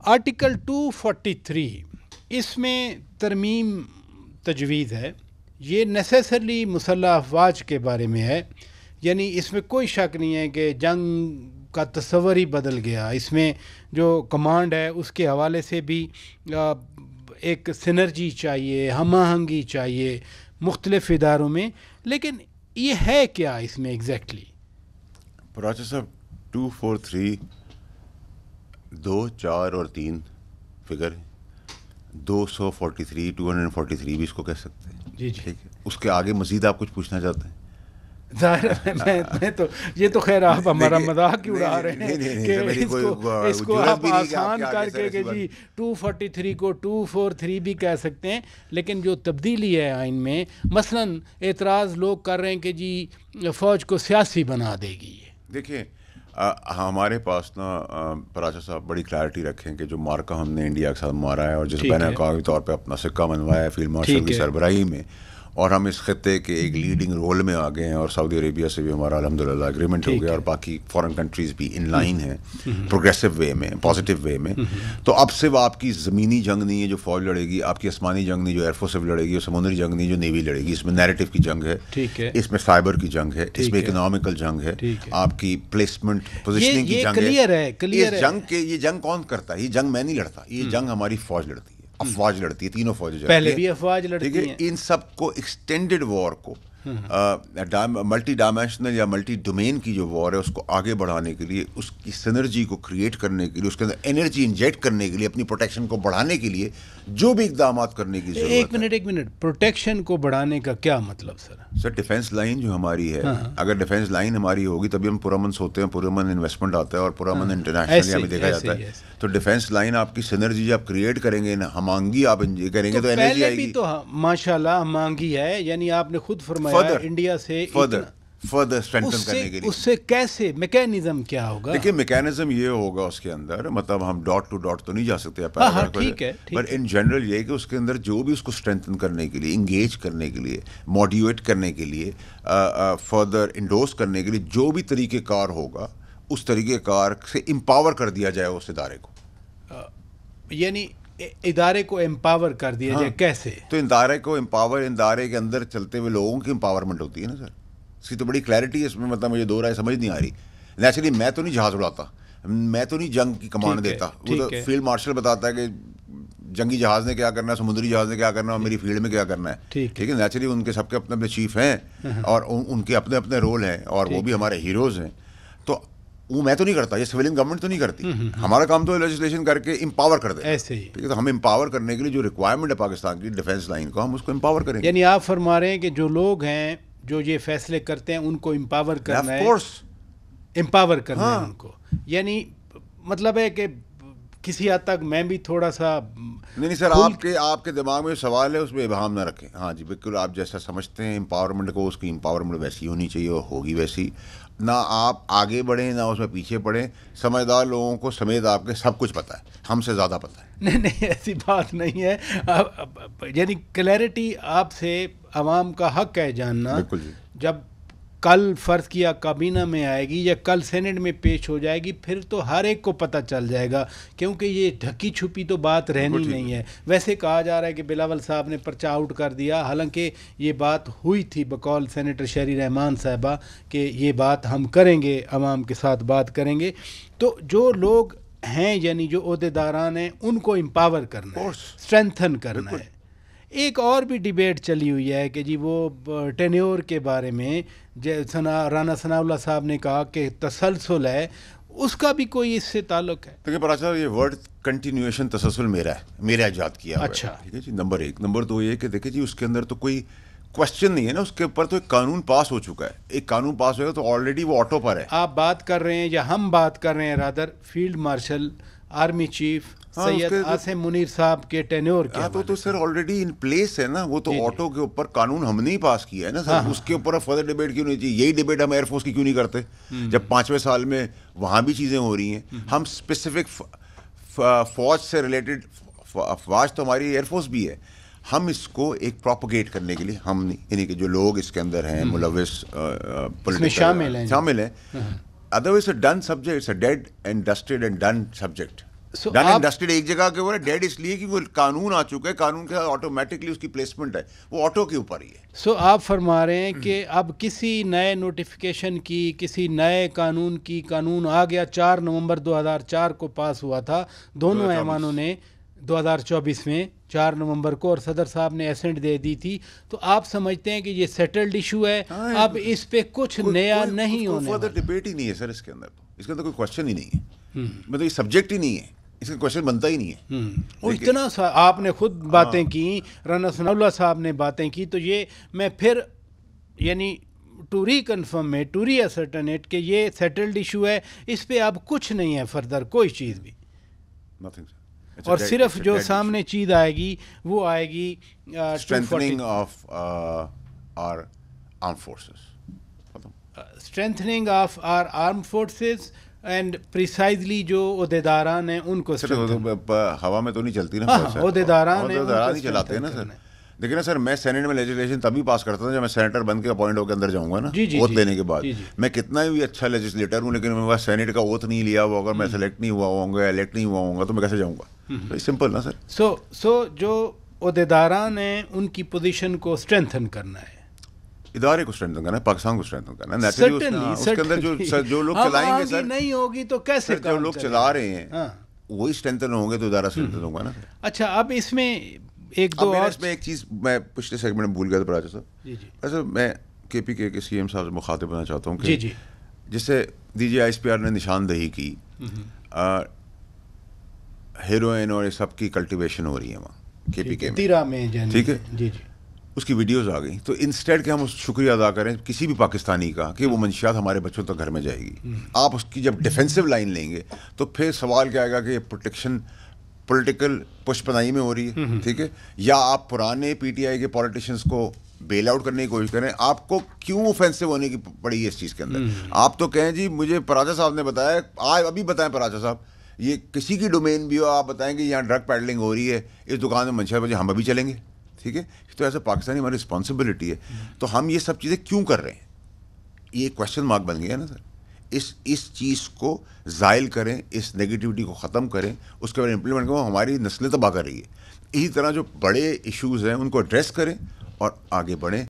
Article 243 اس میں ترمیم تجویز ہے. یہ نیسیسرلی مسلح افواج کے بارے میں ہے، یعنی اس میں کوئی شک نہیں ہے کہ جنگ کا تصور ہی بدل گیا. اس میں جو کمانڈ ہے اس کے حوالے سے بھی ایک سنرجی چاہیے، ہم آہنگی چاہیے مختلف اداروں میں. لیکن یہ ہے کیا اس میں ایگزیکٹلی؟ پراچا صاحب 243 2 4 اور 3 فگر 243 بھی اس کو کہہ سکتے ہیں. جی جی ٹھیک ہے، اس کے آگے مزید آپ کچھ پوچھنا چاہتے ہیں؟ ظاہر ہے میں تو یہ تو خیر آپ ہمارا مذاق کیوں اڑا رہے ہیں کہ اس کو آپ آسان کر کے کہ جی 243 کو 243 بھی کہہ سکتے ہیں. لیکن جو تبدیلی ہے آئین میں، مثلا اعتراض لوگ کر رہے ہیں کہ جی فوج کو سیاسی بنا دے گی. دیکھیں ہمارے پاس نا پراچا صاحب بڑی کلیئرٹی رکھیں کہ جو مارکا ہم نے انڈیا کے ساتھ مارا ہے اور جس بین الاقوامی طور پہ اپنا سکہ منوایا ہے فیلڈ مارشل کی سربراہی میں، اور ہم اس خطے کے ایک لیڈنگ رول میں آ گئے ہیں، اور سعودی عربیہ سے بھی ہمارا الحمدللہ اگریمنٹ ہو گیا، اور باقی فارن کنٹریز بھی ان لائن ہیں پروگریسو وے میں، پازیٹیو وے میں. تو اب صرف آپ کی زمینی جنگ نہیں ہے جو فوج لڑے گی، آپ کی آسمانی جنگ نہیں جو ایئر فورس لڑے گی، اور سمندری جنگ نہیں جو نیوی لڑے گی. اس میں نیریٹو کی جنگ ہے، اس میں سائبر کی جنگ ہے، اس میں اکنامکل جنگ ہے، آپ کی پلیسمنٹ پوزیشننگ کی جنگ ہے. اس جنگ کے یہ جنگ کون کرتا ہے؟ یہ جنگ میں نہیں لڑتا، یہ جنگ ہماری فوج لڑتی ہے، افواج لڑتی ہے، تینوں فوجیں پہلے بھی افواج لڑتی ہیں. ان سب کو ایکسٹینڈڈ وار کو ملٹی ڈائمینشنل یا ملٹی ڈومین کی جو وار ہے اس کو آگے بڑھانے کے لیے، اس کی سنرجی کو کریٹ کرنے کے لیے، اس کے اندر انرجی انجیکٹ کرنے کے لیے، اپنی پروٹیکشن کو بڑھانے کے لیے جو بھی اقدامات کرنے کی ضرورت ہے. ایک منٹ پروٹیکشن کو بڑھانے کا کیا مطلب سر ڈیفینس لائن جو ہماری ہے، اگر ڈیفینس لائن ہماری ہوگی تبھی ہم پرامن سوتے ہیں، پرامن انویسٹمنٹ آتا ہے، اور پرامن انٹرنیشنلی ہمیں دیکھا جاتا ہے. تو ڈیفینس لائن آپ کی سنرجی جب کریٹ کریں گے نا، ہمانگی آپ کریں گے تو انرجی آئے گی. تو ماشاء اللہ ہمانگی ہے، یعنی آپ نے خود فرمایا انڈیا سے فردر اسٹرینتھن کرنے کے لیے اس سے کیسے میکینزم کیا ہوگا؟ دیکھیے میکینزم یہ ہوگا اس کے اندر، مطلب ہم ڈاٹ ٹو ڈاٹ تو نہیں جا سکتے پر ان جنرل یہ کہ اس کے اندر جو بھی اس کو اسٹرینتھن کرنے کے لیے، انگیج کرنے کے لیے، موٹیویٹ کرنے کے لیے، فردر انڈورس کرنے کے لیے جو بھی طریقہ کار ہوگا اس طریقہ کار سے امپاور کر دیا جائے اس ادارے کو. یعنی ادارے کو امپاور کر دیا جائے کیسے؟ تو ادارے کو امپاور، ادارے کے اندر چلتے ہوئے لوگوں کی امپاورمنٹ ہوتی ہے نا سر. اس کی تو بڑی کلیئرٹی ہے اس میں، مطلب مجھے دو رائے سمجھ نہیں آ رہی. نیچرلی میں تو نہیں جہاز اڑاتا، میں تو نہیں جنگ کی کمانڈ دیتا، وہ تو فیلڈ مارشل بتاتا ہے کہ جنگی جہاز نے کیا کرنا ہے، سمندری جہاز نے کیا کرنا ہے، اور میری فیلڈ میں کیا کرنا ہے. ٹھیک ہے، نیچرلی ان کے سب کے اپنے اپنے چیف ہیں اور ان کے اپنے اپنے رول ہیں، اور وہ بھی ہمارے ہیروز ہیں. تو وہ میں تو نہیں کرتا، یہ سویلین گورنمنٹ تو نہیں کرتی. ہمارا کام تو لیجسلیشن کر کے امپاور کر دیں. ایسے ہی ٹھیک ہے، تو ہم امپاور کرنے کے لیے جو ریکوائرمنٹ ہے پاکستان کی ڈیفینس لائن کو، ہم اس کو امپاور کریں گے. یعنی آپ فرما رہے ہیں کہ جو لوگ ہیں جو یہ فیصلے کرتے ہیں ان کو امپاور کرنا ہے، امپاور کرنا ہے ان کو. یعنی مطلب ہے کہ کسی حد تک میں بھی تھوڑا سا نہیں سر، آپ کے دماغ میں سوال ہے اس میں ابہام نہ رکھیں. ہاں جی بالکل، آپ جیسا سمجھتے ہیں امپاورمنٹ کو، اس کی امپاورمنٹ ویسی ہونی چاہیے اور ہوگی ویسی. نہ آپ آگے بڑھیں نہ اس میں پیچھے پڑھیں. سمجھدار لوگوں کو سمیت آپ کے سب کچھ پتہ ہے، ہم سے زیادہ پتہ ہے. نہیں ایسی بات نہیں ہے. یعنی کلیئرٹی آپ سے عوام کا حق ہے جاننا. بالکل جی. جب کل فرض کیا کابینہ میں آئے گی یا کل سینٹ میں پیش ہو جائے گی، پھر تو ہر ایک کو پتہ چل جائے گا، کیونکہ یہ ڈھکی چھپی تو بات رہنی نہیں ہے. ویسے کہا جا رہا ہے کہ بلاول صاحب نے پرچہ آؤٹ کر دیا، حالانکہ یہ بات ہوئی تھی بقول سینیٹر شہری رحمان صاحبہ کہ یہ بات ہم کریں گے، عوام کے ساتھ بات کریں گے. تو جو لوگ ہیں یعنی جو عہدیداران ہیں ان کو امپاور کرنا ہے، اسٹرینتھن کرنا ہے. ایک اور بھی ڈیبیٹ چلی ہوئی ہے کہ جی وہ ٹینیور کے بارے میں رانا ثناء اللہ صاحب نے کہا کہ تسلسل ہے، اس کا بھی کوئی اس سے تعلق ہے؟ دیکھیے پراچا، یہ ورڈ کنٹینیویشن تسلسل میرا ہے، میرا ایجاد کیا ہوا ہے. اچھا ٹھیک ہے جی. نمبر 1. نمبر 2 یہ کہ دیکھیں جی اس کے اندر تو کوئی کوشچن نہیں ہے نا، اس کے اوپر تو ایک قانون پاس ہو چکا ہے. ایک قانون پاس ہو گیا تو آلریڈی وہ آٹو پر ہے. آپ بات کر رہے ہیں یا ہم بات کر رہے ہیں rather field marshal army chief Syed Asim Munir صاحب کے ٹینیور کے؟ تو سر آلریڈی ان پلیس ہے نا، وہ تو آٹو کے اوپر قانون ہم نے ہی پاس کیا ہے نا سر. اس کے اوپر فردر ڈیبیٹ کیوں نہیں چاہیے؟ یہی ڈیبیٹ ہم ایئر فورس کی کیوں نہیں کرتے جب 5ویں سال میں وہاں بھی چیزیں ہو رہی ہیں؟ ہم اسپیسیفک فوج سے ریلیٹڈ، فوج تو ہماری ایئر فورس بھی ہے، ہم اس کو ایک پروپگیٹ کرنے کے لیے ہم نہیں، یعنی کہ جو لوگ اس کے اندر ہیں ملوث شامل ہیں. Otherwise a done subject, it's a dead and dusted and done subject. Done and dusted ایک جگہ کے اوپر ڈیڈ اس لیے کہ وہ قانون آ چکا ہے, قانون کے آٹومیٹکلی اس کی پلیسمنٹ ہے وہ آٹو کے اوپر ہی ہے. سو آپ فرما رہے ہیں کہ اب کسی نئے نوٹیفیکیشن کی, کسی نئے قانون کی, قانون آ گیا 4 نومبر 2004 کو پاس ہوا تھا دونوں ایوانوں نے 2024 میں 4 نومبر کو, اور صدر صاحب نے ایسنٹ دے دی تھی, تو آپ سمجھتے ہیں کہ یہ سیٹلڈ ایشو ہے, اب اس پہ کچھ نیا نہیں ہونے والا. ڈبیٹ ہی نہیں ہے سر اس کے اندر, اس کے اندر کوئی کوشچن ہی نہیں ہے, مطلب یہ سبجیکٹ ہی نہیں ہے, اس کا کوشچن بنتا ہی نہیں ہے. اور اتنا آپ نے خود باتیں کی, رانا ثناء اللہ صاحب نے باتیں کی, تو یہ میں پھر یعنی ٹو ری کنفرمیٹ, ٹو ری اسرٹنیٹ کہ یہ سیٹلڈ ایشو ہے, اس پہ اب کچھ نہیں ہے فردر کوئی چیز بھی, اور صرف جو سامنے چیز آئے گی وہ آئے گی strengthening of our armed forces, strengthening of our armed forces and precisely جو عہدیداران ہیں ان کو ہوا میں تو نہیں چلتی نا, عہدیداران نہیں چلاتے ہیں نا سر. دیکھیں نا سر, میں سینٹ میں لیجسلیشن تبھی پاس کرتا تھا جب میں سینیٹر بن کے اپوائنٹ ہو کے اندر جاؤں گا نا اوتھ لینے کے بعد. میں کتنا بھی اچھا لیجسلیٹر ہوں لیکن میں سینیٹ کا اوتھ نہیں لیا ہوا, اگر میں سلیکٹ نہیں ہوا ہوں گا, الیکٹ نہیں ہوا ہوں گا, تو میں کیسے جاؤں گا؟ سمپل نا سر. سو جو عہدیداران ہیں ان کی پوزیشن کو اسٹرینتھن کرنا ہے, ادارے کو اسٹرینتھن کرنا ہے, پاکستان کو اسٹرینتھن کرنا ہے. نیچرلی اس کے اندر جو لوگ چلائیں گے سر, نہیں ہوگی تو کیسے, جو لوگ چلا رہے ہیں وہی اسٹرینتھن ہوں گے تو ادارہ اسٹرینتھن ہوگا نا. اچھا, اب اس میں ایک دو اور, اس میں ایک چیز میں پچھلے سیگمنٹ میں بھول گیا تھا پراجا صاحب. ایسے میں کے پی کے سی ایم صاحب سے مخاطب ہونا چاہتا ہوں کہ جس سے D G I S P R نے نشاندہی کی, ہیروئن اور یہ سب کی کلٹیویشن ہو رہی ہے وہاں کے پی کے میں, ٹھیک ہے, اس کی ویڈیوز آ گئیں. تو انسٹیڈ کہ ہم اس شکریہ ادا کریں کسی بھی پاکستانی کا کہ وہ منشیات ہمارے بچوں تک گھر میں جائے گی, آپ اس کی جب ڈیفینسو لائن لیں گے تو پھر سوال کیا آئے گا کہ یہ پروٹیکشن پولیٹیکل پش پناہی میں ہو رہی ہے, ٹھیک ہے, یا آپ پرانے پی ٹی آئی کے پولیٹیشینس کو بیل آؤٹ کرنے کی کوشش کریں. آپ کو کیوں اوفینسو ہونے کی پڑی ہے اس چیز کے اندر؟ آپ تو کہیں جی مجھے پراجا صاحب نے بتایا, آج ابھی بتائیں پراجا صاحب, یہ کسی کی ڈومین بھی ہو, آپ بتائیں کہ یہاں ڈرگ پیڈلنگ ہو رہی ہے اس دکان میں منشیات بجے, ہم ابھی چلیں گے, ٹھیک ہے. تو ایسا پاکستانی ہماری رسپانسبلٹی ہے, تو ہم یہ سب چیزیں کیوں کر رہے ہیں, یہ کویشچن مارک بن گیا نا سر. اس چیز کو زائل کریں, اس نیگیٹیوٹی کو ختم کریں, اس کے بعد امپلیمنٹ کریں. ہماری نسلیں تباہ کر رہی ہے. اسی طرح جو بڑے ایشوز ہیں ان کو ایڈریس کریں اور آگے بڑھیں.